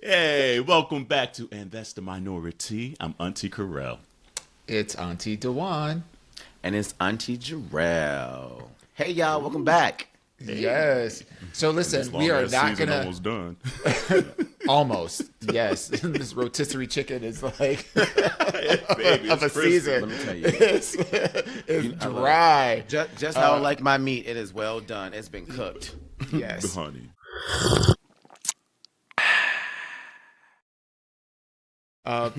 Hey, welcome back to And That's the Minority. I'm Auntie Carell. It's Auntie Dewan. And it's Auntie Jarrell. Hey, y'all, welcome back. Yes. So listen, we are not gonna almost done. almost. Yes. This rotisserie chicken is like Baby, of a it's crispy. season. Let me tell you. It's dry. Just how I like my meat, it is well done. It's been cooked. Yes. Honey.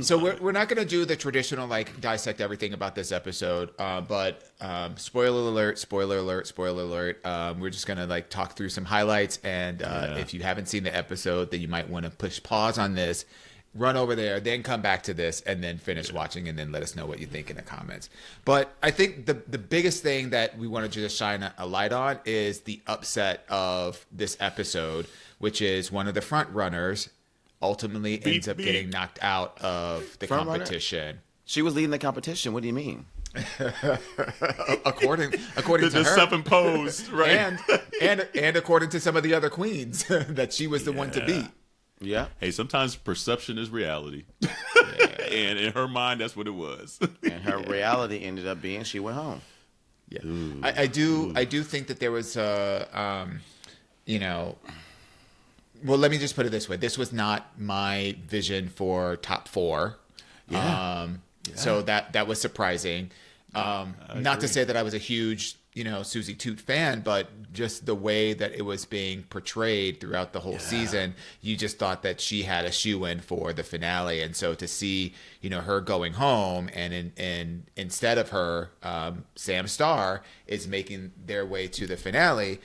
So we're not going to do the traditional like dissect everything about this episode, but spoiler alert, spoiler alert, spoiler alert. We're just going to like talk through some highlights, and if you haven't seen the episode, then you might want to push pause on this, run over there, then come back to this, and then finish watching, and then let us know what you think in the comments. But I think the biggest thing that we wanted to just shine a light on is the upset of this episode, which is one of the front runners ultimately ends up getting knocked out of the competition. She was leading the competition. What do you mean? according to The her, self-imposed, right? and according to some of the other queens, that she was the one to beat. Yeah. Hey, sometimes perception is reality. And in her mind, that's what it was. And her reality ended up being she went home. Yeah, I do think that there was well, let me just put it this way. This was not my vision for top four. So that was surprising. Not to say that I was a huge, Suzie Toot fan, but just the way that it was being portrayed throughout the whole season, you just thought that she had a shoe-in for the finale. And so to see, her going home and instead of her, Sam Starr is making their way to the finale.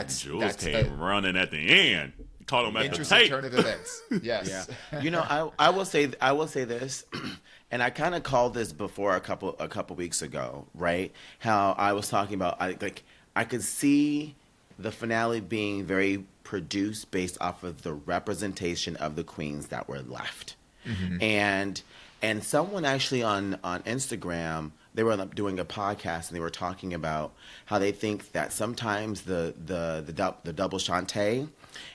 Jules came running at the end. Caught him at the interesting tape. turn of events. Yes. Yeah. I will say this, and I kind of called this before a couple weeks ago, right? How I was talking about I could see the finale being very produced based off of the representation of the queens that were left. Mm-hmm. And someone actually on Instagram, they were doing a podcast and they were talking about how they think that sometimes the double Shantae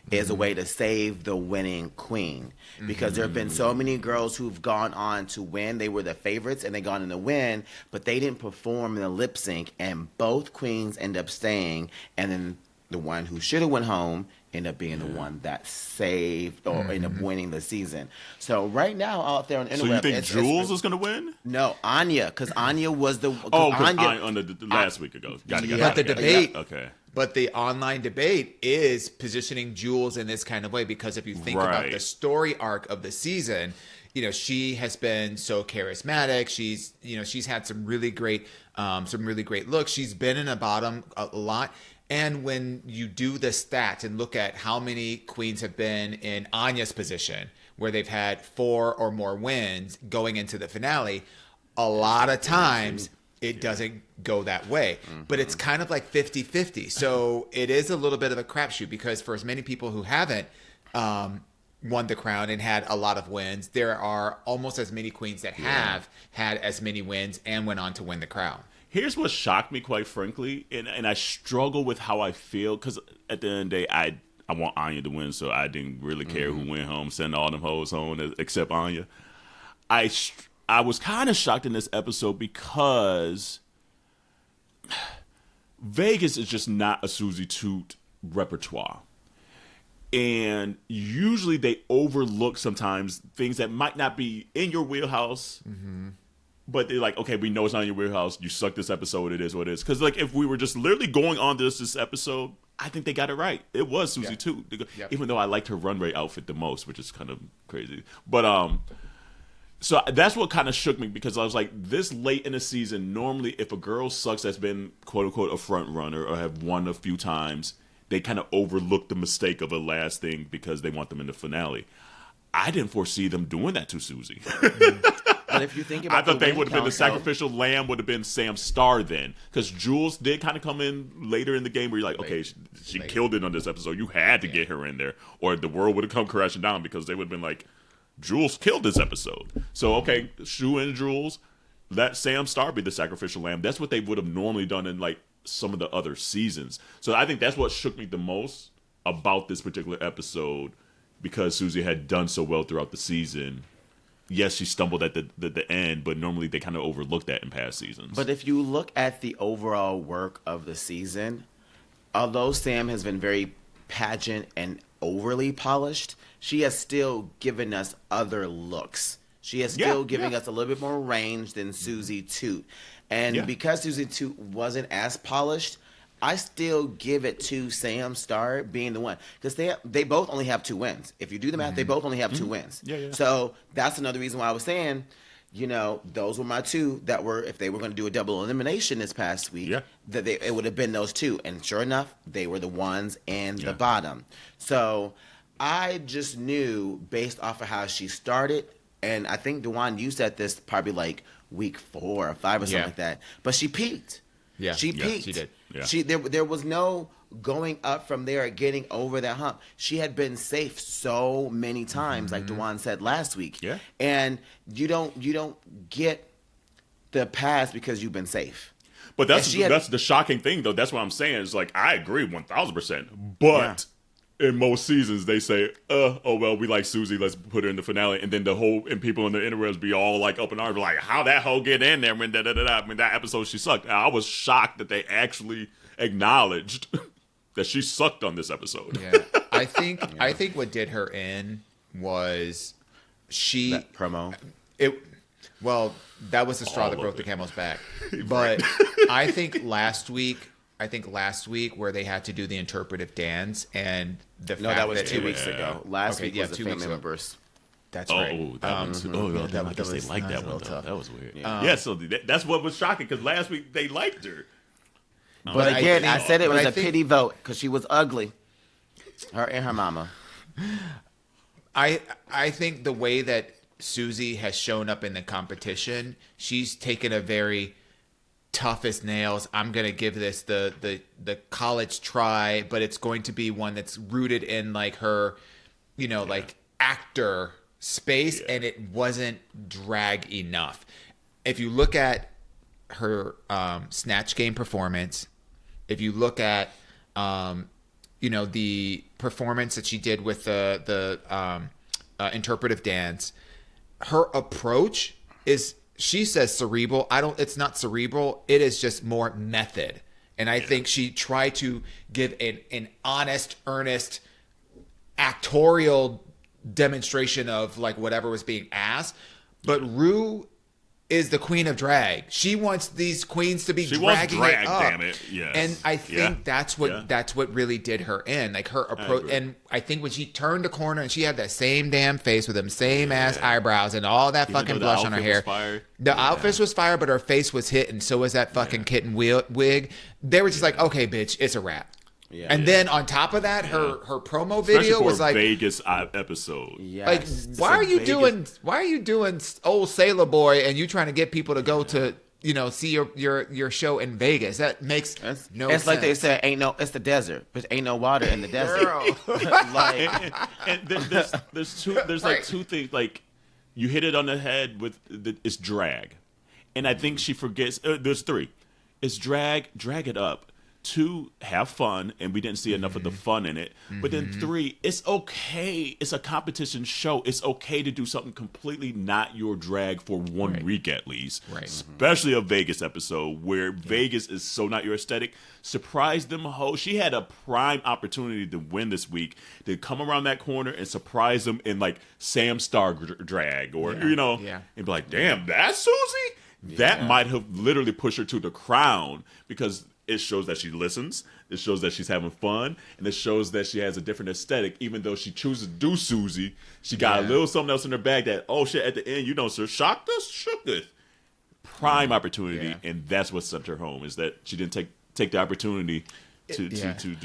is a way to save the winning queen, because there have been so many girls who've gone on to win. They were the favorites and they gone in to win, but they didn't perform in the lip sync, and both queens end up staying, and then the one who should have went home end up being the one that saved or end up winning the season. So right now out there on the internet, So you think Jules is going to win? No, Onya, because Onya was the on the last week ago. Got it. But the debate, okay. But the online debate is positioning Jules in this kind of way, because if you think about the story arc of the season, she has been so charismatic. She's had some really great looks. She's been in the bottom a lot. And when you do the stats and look at how many queens have been in Anya's position, where they've had 4 or more wins going into the finale, a lot of times it doesn't go that way. But it's kind of like 50-50. So it is a little bit of a crapshoot, because for as many people who haven't won the crown and had a lot of wins, there are almost as many queens that have had as many wins and went on to win the crown. Here's what shocked me, quite frankly, and I struggle with how I feel, because at the end of the day, I want Anya to win, so I didn't really care who went home, send all them hoes home except Anya. I was kind of shocked in this episode because Vegas is just not a Suzie Toot repertoire. And usually they overlook sometimes things that might not be in your wheelhouse. But they're like, okay, we know it's not in your wheelhouse. You suck this episode. It is what it is. Because if we were just literally going on this episode, I think they got it right. It was Suzie Toot. Even though I liked her runway outfit the most, which is kind of crazy. But so that's what kind of shook me, because I was like, this late in the season, normally if a girl sucks that's been quote unquote a front runner or have won a few times, they kind of overlook the mistake of a last thing because they want them in the finale. I didn't foresee them doing that to Suzie. But if you think about, I thought they would have been the sacrificial lamb would have been Sam Starr then, because Jules did kind of come in later in the game where you're like, okay, she killed it on this episode. You had to get her in there, or the world would have come crashing down, because they would have been like, Jules killed this episode. So okay, shoe in Jules, let Sam Starr be the sacrificial lamb. That's what they would have normally done in like some of the other seasons. So I think that's what shook me the most about this particular episode, because Suzie had done so well throughout the season. Yes, she stumbled at the end, but normally they kind of overlook that in past seasons. But if you look at the overall work of the season, although Sam has been very pageant and overly polished, she has still given us other looks. She is still giving us a little bit more range than Suzie Toot. And because Suzie Toot wasn't as polished, I still give it to Sam Star being the one. Because they both only have 2 wins. If you do the math, they both only have 2 wins. Yeah. So that's another reason why I was saying, you know, those were my 2 that were, if they were going to do a double elimination this past week, that it would have been those 2. And sure enough, they were the ones in the bottom. So I just knew based off of how she started, and I think DeJuan, you said this probably like week 4 or 5 or something like that. But she peaked. Yeah, she peaked. She did. Yeah. There was no going up from there, getting over that hump. She had been safe so many times, like DeJuan said last week. Yeah. And you don't get the pass because you've been safe. But that's the shocking thing, though. That's what I'm saying. It's like, I agree 1,000%. But in most seasons, they say, oh, well, we like Suzie, let's put her in the finale. And then and people in the interwebs be all like up in arms, like, how that hoe get in there when that episode she sucked. And I was shocked that they actually acknowledged that she sucked on this episode. Yeah. I think what did her in was that promo. Well, that was the straw that broke the camel's back. But I think last week where they had to do the interpretive dance and that was 2 weeks ago. Last week was the 2 weeks family members. That's right. I guess they liked that one, though. That was weird. So that's what was shocking, because last week they liked her. But again, I said it was a pity vote because she was ugly. Her and her mama. I think the way that Suzie has shown up in the competition, she's taken a very tough as nails. I'm gonna give this the college try, but it's going to be one that's rooted in like her, like actor space, and it wasn't drag enough. If you look at her Snatch Game performance, if you look at the performance that she did with the interpretive dance, her approach is, she says cerebral. It's not cerebral. It is just more method. And I think she tried to give an honest, earnest, actorial demonstration of like whatever was being asked. But Rue is the queen of drag. She wants these queens to be dragging it up. Damn it. Yes. And I think that's what really did her in. Like her approach. And I think when she turned the corner and she had that same damn face with them same ass eyebrows and all that fucking blush on her hair. The outfit was fire, but her face was hit, and so was that fucking kitten wig. They were just like, okay, bitch, it's a wrap. Yeah, and then on top of that, her promo video was like Vegas episode. Yes. Like, why are you doing old Sailor Boy and you trying to get people to go to see your show in Vegas? That makes no sense. It's like they said, it's the desert, but ain't no water in the desert. and there's like 2 things. Like, you hit it on the head with it's drag, and I think she forgets. There's 3. It's drag it up. 2, have fun, and we didn't see enough of the fun in it. But then 3, it's okay. It's a competition show. It's okay to do something completely not your drag for 1 week at least. Right. Especially a Vegas episode where Vegas is so not your aesthetic. Surprise them, ho. She had a prime opportunity to win this week, to come around that corner and surprise them in like Sam Star drag or, and be like, damn, that's Suzie? Yeah. That might have literally pushed her to the crown, because it shows that she listens, it shows that she's having fun, and it shows that she has a different aesthetic. Even though she chooses to do Suzie, she got a little something else in her bag that, oh shit, at the end, sir, shocked us, shook us. Prime opportunity, and that's what sent her home, is that she didn't take the opportunity to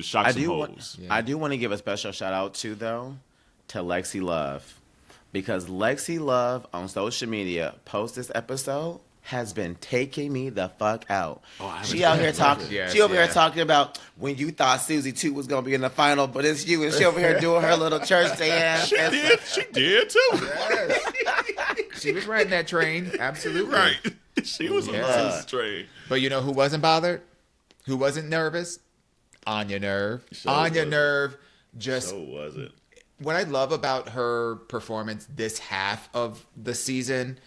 shock some hoes. I do want to give a special shout out to Lexi Love, because Lexi Love on social media post this episode has been taking me the fuck out. She out here talking. She over here talking about when you thought Suzie Toot was gonna be in the final, but it's you, and she over here doing her little church dance. She did too. Yes. She was riding that train. Absolutely. Right. She was on the train. But you know who wasn't bothered? Who wasn't nervous? Onya Nerve. Onya Nerve just was it. what I love about her performance this half of the season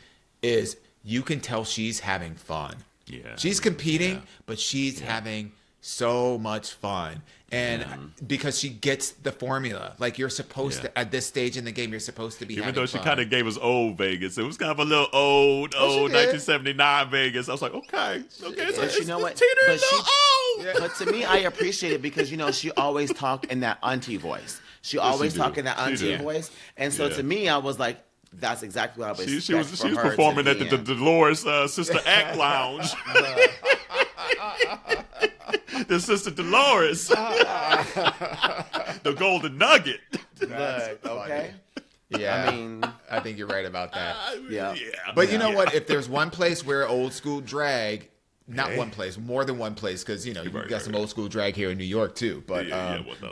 is you can tell she's having fun. Yeah. She's competing, but she's having so much fun. And because she gets the formula, like you're supposed to, at this stage in the game, you're supposed to be Even having though she fun. kind of gave us old Vegas. It was kind of a little old 1979 Vegas. I was like, okay. But you know what? Teeter But a little old. But to me, I appreciate it because, she always talked in that auntie voice. She always talked in that auntie voice. And so to me, I was like, that's exactly what I would expect She was for her performing to at be the in. Dolores Sister Act Lounge. The Sister Dolores. The Golden Nugget. Look, okay? Yeah. I mean, I think you're right about that. yeah. But you know what? If there's one place where old school drag, not one place, more than one place, because you've got some old school drag here in New York too. But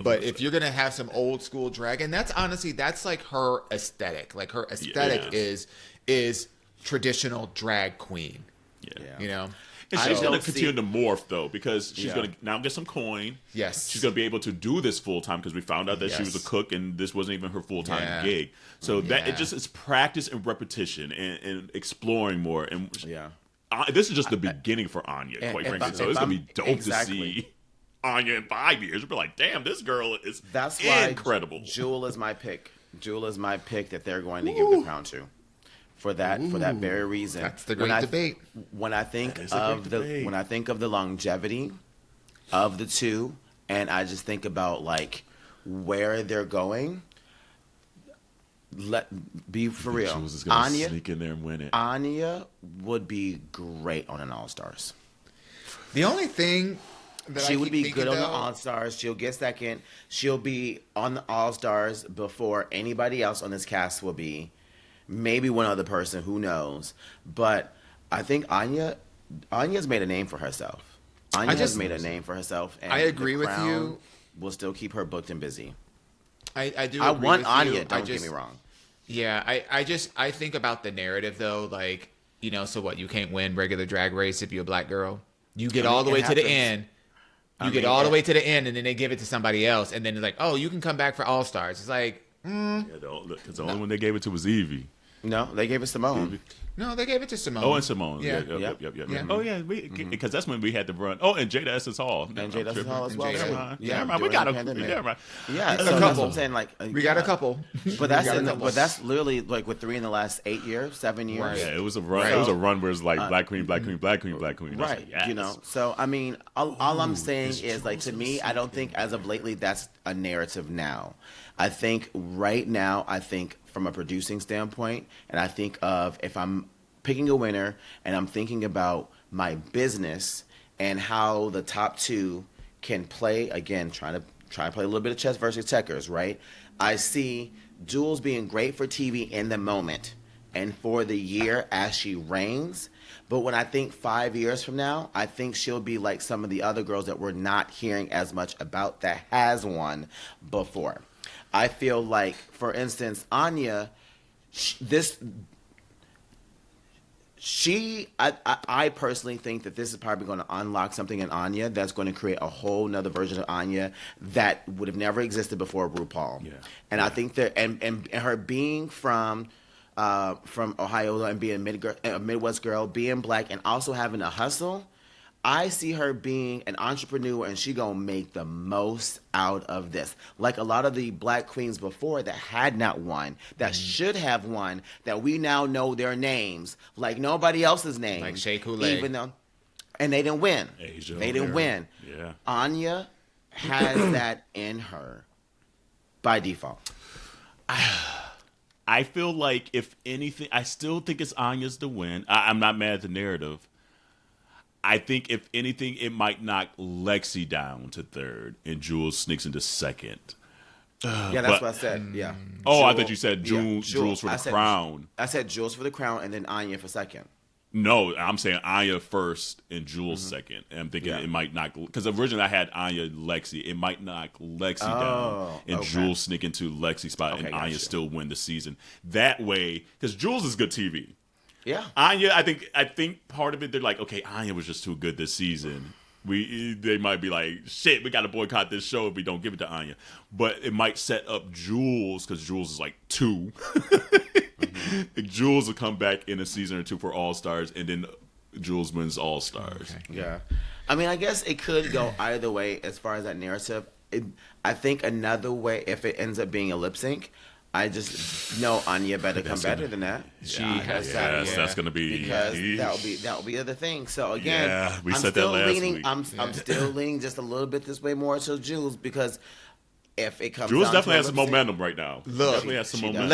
but if you're gonna have some old school drag, and that's honestly like her aesthetic. Like her aesthetic is traditional drag queen. Yeah. And she's going to continue to morph, though, because she's going to now get some coin. Yes. She's going to be able to do this full-time because we found out that she was a cook and this wasn't even her full-time gig. So that it's practice and repetition and exploring more. And this is just the beginning for Onya, quite frankly. So it's going to be dope to see Onya in 5 years. We'll be like, damn, this girl is incredible. Jewel is my pick. Jewel is my pick that they're going to give the crown to. For that very reason. That's the great debate. When I think of the longevity of the two, and I just think about like where they're going. Be for real. Jules is gonna sneak in there and win it. Anya would be great on an All Stars. The only thing that she I would keep be thinking good on the though- All Stars. She'll get second. She'll be on the All Stars before anybody else on this cast will be. Maybe one other person, who knows? But I think Anya's made a name for herself. Anya has made a name for herself. And I agree with Crown you. Will still keep her booked and busy. I do. I agree want with Anya. you. Don't get me wrong. Yeah, I think about the narrative though, like, so what, you can't win regular drag race if you're a black girl. You get all the way to the end. You get all the way to the end, and then they give it to somebody else, and then it's like, oh, you can come back for All Stars. It's like, because the only one they gave it to was Evie. No, they gave it Simone. No, they gave it to Simone. Oh, and Simone. Yeah. Yep. Yeah. Oh, yeah. Because that's when we had to run. Oh, and Jada Essence Hall. And Jada Essence Hall as well. Never mind. Yeah, Never mind. We got a couple. Yeah, so couple. that's what I'm saying. Like, We got a couple. But that's literally like with 3 in the last 8 years, 7 years. Right. Yeah, it was a run. It was a run where it's like Black Queen, Black Queen, Black Queen, Black Queen. Right. Yes. So I mean, all I'm saying is, like, to me, I don't think as of lately that's a narrative now. I think right now, from a producing standpoint, and I think of if I'm picking a winner and I'm thinking about my business and how the top two can play, again, trying to play a little bit of chess versus checkers, right? I see Jules being great for TV in the moment and for the year as she reigns. But when I think 5 years from now, I think she'll be like some of the other girls that we're not hearing as much about that has won before. I feel like, for instance, Onya, I personally think that this is probably going to unlock something in Onya that's going to create a whole nother version of Onya that would have never existed before RuPaul. Yeah. And I think that, and her being from Ohio and being a Midwest girl, being black, and also having a hustle, I see her being an entrepreneur, and she gonna make the most out of this. Like a lot of the black queens before that had not won, that should have won, that we now know their names, like nobody else's name. Like Shea Coulee. Even though, and they didn't win. Asia they didn't win. Yeah. Anya has that in her by default. I feel like, if anything, I still think it's Anya's to win. I'm not mad at the narrative. I think, if anything, it might knock Lexi down to third, and Jules sneaks into second. Yeah, that's what I said. Yeah. Oh, I thought you said Jules for the crown. I said Jules for the crown, and then Anya for second. No, I'm saying Anya first and Jules second. And I'm thinking it might knock, because originally I had Anya Lexi. It might knock Lexi down and Jules sneak into Lexi's spot, and Anya still win the season. That way, because Jules is good TV. Yeah. Anya, I think part of it, they're like, okay, Anya was just too good this season. They might be like, shit, we got to boycott this show if we don't give it to Onya. But it might set up Jules, because Jules is like 2. Jules will come back in a season or 2 for All Stars, and then Jules wins All Stars. Okay. Yeah. I mean, I guess it could go either way as far as that narrative. I think another way, if it ends up being a lip sync, I just know Onya better come better than that. She has that. Yes, that's going to be because that will be the other thing. So again, we said that last week. I'm still leaning just a little bit this way more to Jules, because if it comes, Jules down definitely to has some momentum right now. Look, definitely has some momentum.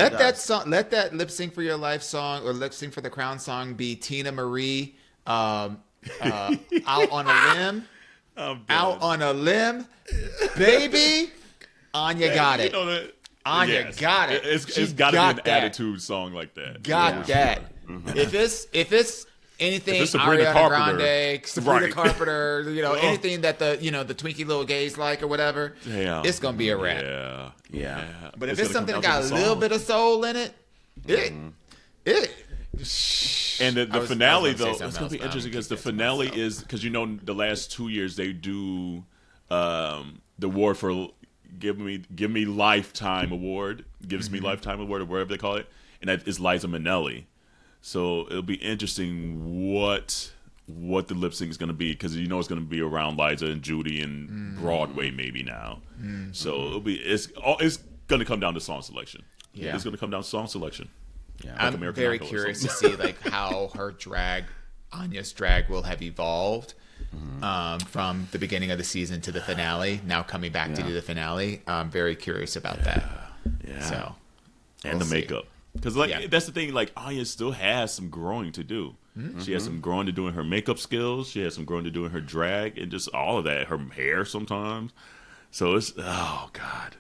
Let that lip sync for your life song or lip sync for the crown song be Tina Marie, out on a limb, out on a limb, baby. Anya got it. Anya got it. It's got to be an attitude song like that. Got that. If it's anything, if it's Sabrina Carpenter, Grande, Sabrina Carpenter, anything that the Twinkie little gays like or whatever, it's gonna be a rap. Yeah. But if it's something that got a little bit of soul in it, and the finale though, it's gonna be interesting because the finale is because the last 2 years they do the award for give me lifetime award, gives me lifetime award or whatever they call it, and that is Liza Minnelli. So it'll be interesting what the lip sync is going to be, because it's going to be around Liza and Judy and Broadway maybe now. So it's going to come down to song selection. Yeah, it's going to come down to song selection. Yeah, like I'm very curious to see how her Anya's drag will have evolved from the beginning of the season to the finale. Now coming back to do the finale, I'm very curious about that. Yeah. So, and the makeup. Because that's the thing. Like, Anya still has some growing to do. She has some growing to do in her makeup skills. She has some growing to do in her drag, and just all of that. Her hair sometimes. So it's oh god,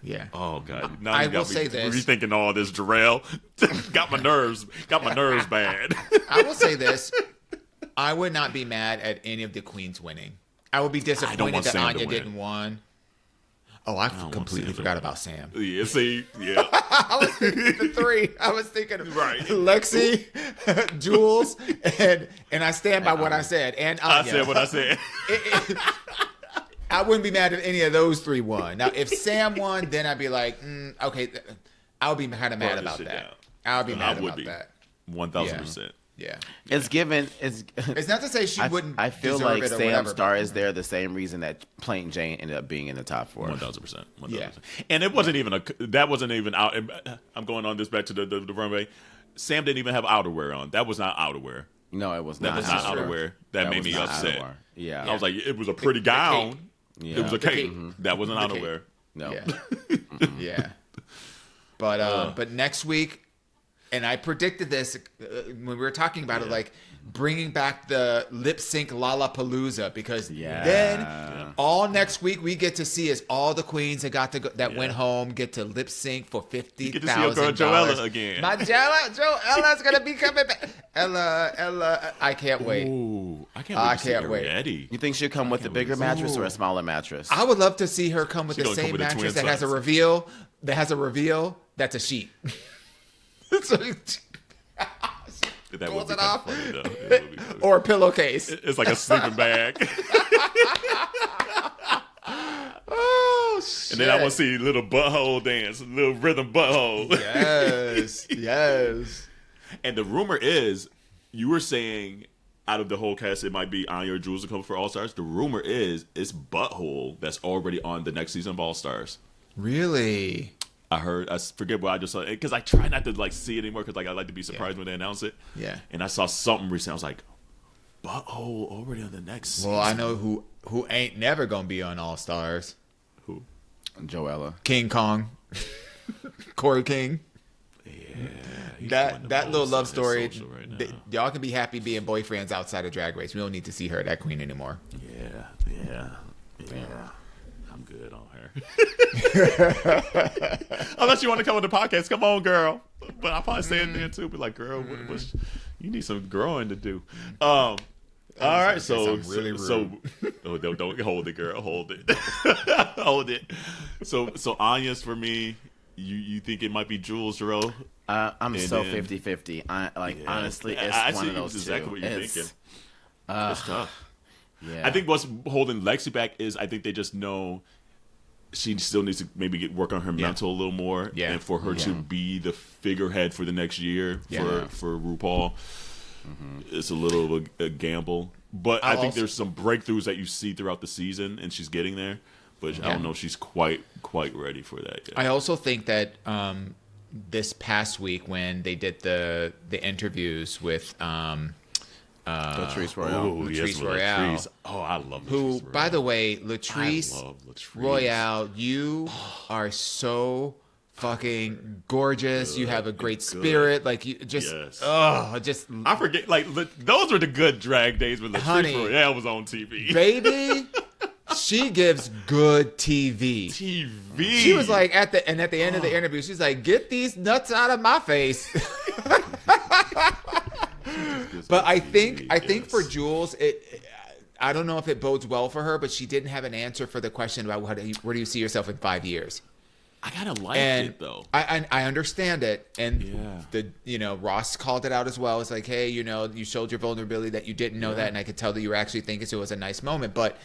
Now I will say this: rethinking all this, Jarrell got my nerves bad. I will say this: I would not be mad at any of the queens winning. I would be disappointed that Anya didn't win. Oh, I completely forgot about Sam. Yeah, see, yeah. I was thinking the 3. I was thinking right. Lexi, Jules, and I stand by what I said. And Anya. I said what I said. I wouldn't be mad if any of those 3 won. Now, if Sam won, then I'd be like, okay, I would be kind of mad about that. I would be mad about that. 1,000%. Yeah, it's given. It's not to say she wouldn't. I feel deserve like it or Sam whatever, Star is there the same reason that Plain Jane ended up being in the top 4. 1,000%. Yeah, and it wasn't even that wasn't even out. I'm going on this back to the runway. Sam didn't even have outerwear on. That was not outerwear. No, it was not. That was not outerwear. That made me upset. Yeah, I was like, it was a pretty gown. It was a cape. That wasn't outerwear. No. Yeah. But next week. And I predicted this when we were talking about it, like bringing back the lip sync Lollapalooza, because then all next week we get to see is all the queens that went home get to lip sync for $50,000. You get to see your girl Joella again. My Joella's gonna be coming back. Ella, I can't wait. Ooh, I can't wait. Ready. You think she'll come with a bigger mattress or a smaller mattress? I would love to see her come with the same mattress that has a reveal. That's a sheet. So that pulls would be it off, funny, though. or a pillowcase. It's like a sleeping bag. Oh shit! And then I want to see little butthole dance, little rhythm butthole. Yes. And the rumor is, you were saying out of the whole cast, it might be Anya or Jules to come for All Stars. The rumor is it's Butthole that's already on the next season of All Stars. Really? I forget what I just saw, because I try not to see it anymore, because I like to be surprised when they announce it. Yeah. And I saw something recently. I was like, Butthole already on the next season. Well, I know who ain't never gonna be on All Stars. Who? Joella. King Kong. Corey King. Yeah. That little love story. Right, y'all can be happy being boyfriends outside of Drag Race. We don't need to see her, that queen, anymore. Yeah. I'm good on her. Unless you want to come on the podcast, come on, girl. But I'll probably stay in there too. Be like, girl, you need some growing to do. All right, so really rude. Don't hold it, girl. Hold it. Hold it. So Anya's for me. You think it might be Jules, Jarrell? I'm so 50-50. Honestly, it's one of those exactly two. what you're thinking. It's tough. Yeah. I think what's holding Lexi back is I think they just know she still needs to maybe work on her mental a little more, and for her to be the figurehead for the next year for RuPaul, it's a little of a gamble. But I think there's some breakthroughs that you see throughout the season, and she's getting there. But I don't know if she's quite ready for that yet. I also think that this past week when they did the interviews with Latrice Royale. Latrice Royale. Oh, I love Latrice Who, Royale. by the way, Latrice Royale, you are so fucking gorgeous. You have a great spirit. Like you just, I forget. Like those were the good drag days when Latrice Royale was on TV. Baby, she gives good TV. She was like at the end of the interview, she's like, "Get these nuts out of my face." But I think for Jules, I don't know if it bodes well for her, but she didn't have an answer for the question about where do you see yourself in 5 years. I kind of like it though. I understand it, and Ross called it out as well. It's like, hey, you showed your vulnerability that you didn't know that, and I could tell that you were actually thinking, so it was a nice moment. But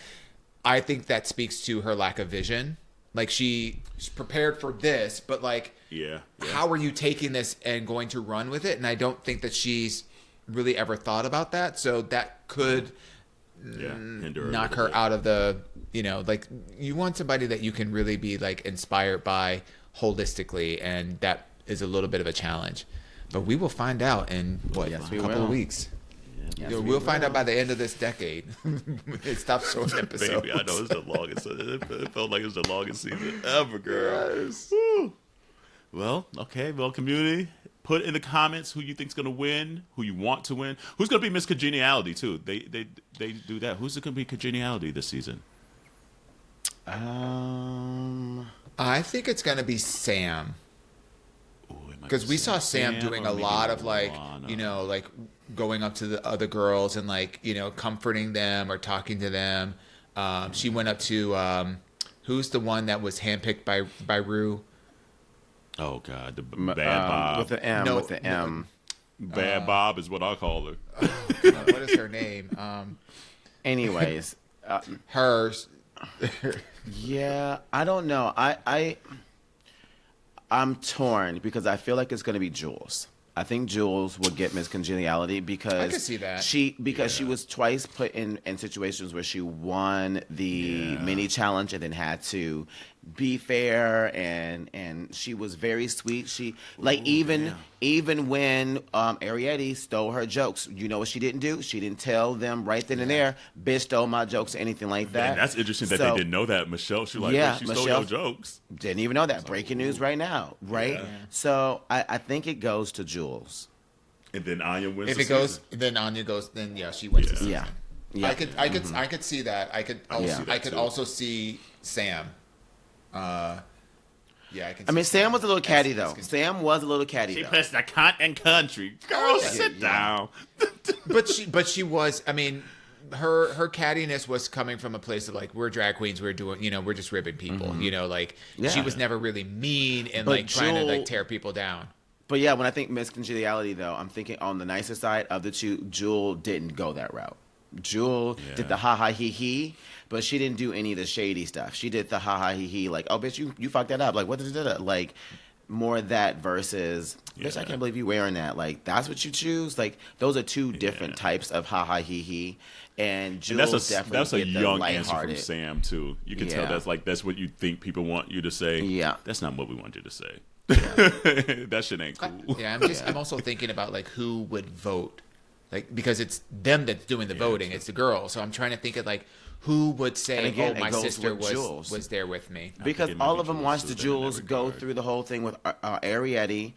I think that speaks to her lack of vision. Like she's prepared for this, but like, how are you taking this and going to run with it? And I don't think that she's really ever thought about that. So that could knock her out of the, like you want somebody that you can really be like inspired by holistically. And that is a little bit of a challenge, but we will find out in a couple of weeks. We'll find out by the end of this decade. It stops showing episodes. Baby, I know it's the longest. It felt like it was the longest season ever, girl. Yes. Well, okay. Well, community, put in the comments who you think's gonna win, who you want to win, who's gonna be Miss Congeniality too. They do that. Who's gonna be Congeniality this season? I think it's gonna be Sam. Because we saw Sam doing a lot of like, like going up to the other girls and like, comforting them or talking to them. She went up to who's the one that was handpicked by Rue? Oh God, the Bad Bob with the M. With the M. Bad Bob is what I call her. Oh, God, what is her name? Anyways, hers. Yeah, I don't know. I'm torn because I feel like it's going to be Jules. I think Jules will get Miss Congeniality because I can see that. She was twice put in situations where she won the mini challenge and then had to be fair and she was very sweet. She even when Ariete stole her jokes, you know what she didn't do? She didn't tell them right then and there, bitch stole my jokes or anything like that. And that's interesting that they didn't know that. Michelle, she was like, she stole your jokes. Didn't even know that. Breaking news right now, right? Yeah. So I think it goes to Jules. And then Onya wins. If it goes, then Onya goes. Then she wins the season. Yeah. I could see that. I could also see Sam. I mean, Sam was a little catty though. Sam was a little catty. She puts the cunt in country. Girl, sit down. but she was. I mean, her cattiness was coming from a place of like, we're drag queens. We're doing. We're just ribbing people. She was never really mean and trying to like tear people down. But yeah, when I think Miss Congeniality though, I'm thinking on the nicer side of the two. Jewel didn't go that route. Jewel did the ha ha he he, but she didn't do any of the shady stuff. She did the ha ha he he, like, oh bitch, you fucked that up. Like, what did it like? More that versus bitch, I can't believe you wearing that. Like, that's what you choose. Like, those are two different types of ha ha he he. And Jewel definitely that's a young answer from lighthearted. Sam too. You can tell that's what you think people want you to say. Yeah, that's not what we want you to say. That shit ain't cool. I'm also thinking about like who would vote. Like, because it's them that's doing the voting, it's the girls. So I'm trying to think of like who would say, again, my sister was there with me. Because all of them watched the Jules go through the whole thing with Ariete.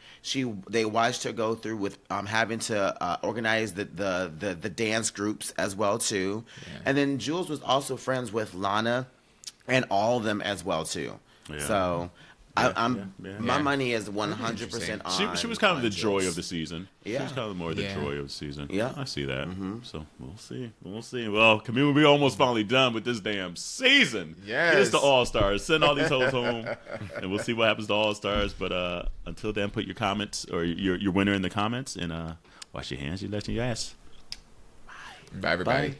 They watched her go through with having to organize the dance groups as well too. Yeah. And then Jules was also friends with Lana and all of them as well too. Yeah. So my money is 100% on. She was kind of the Jules. joy of the season. Yeah. She was kind of more the joy of the season. Yeah. I see that. Mm-hmm. So we'll see. Well, community, we're almost finally done with this damn season. Yes. Here's the All-Stars. Send all these hoes home, and we'll see what happens to All-Stars. But until then, put your comments or your winner in the comments, and wash your hands, your left, and your ass. Bye, everybody. Bye.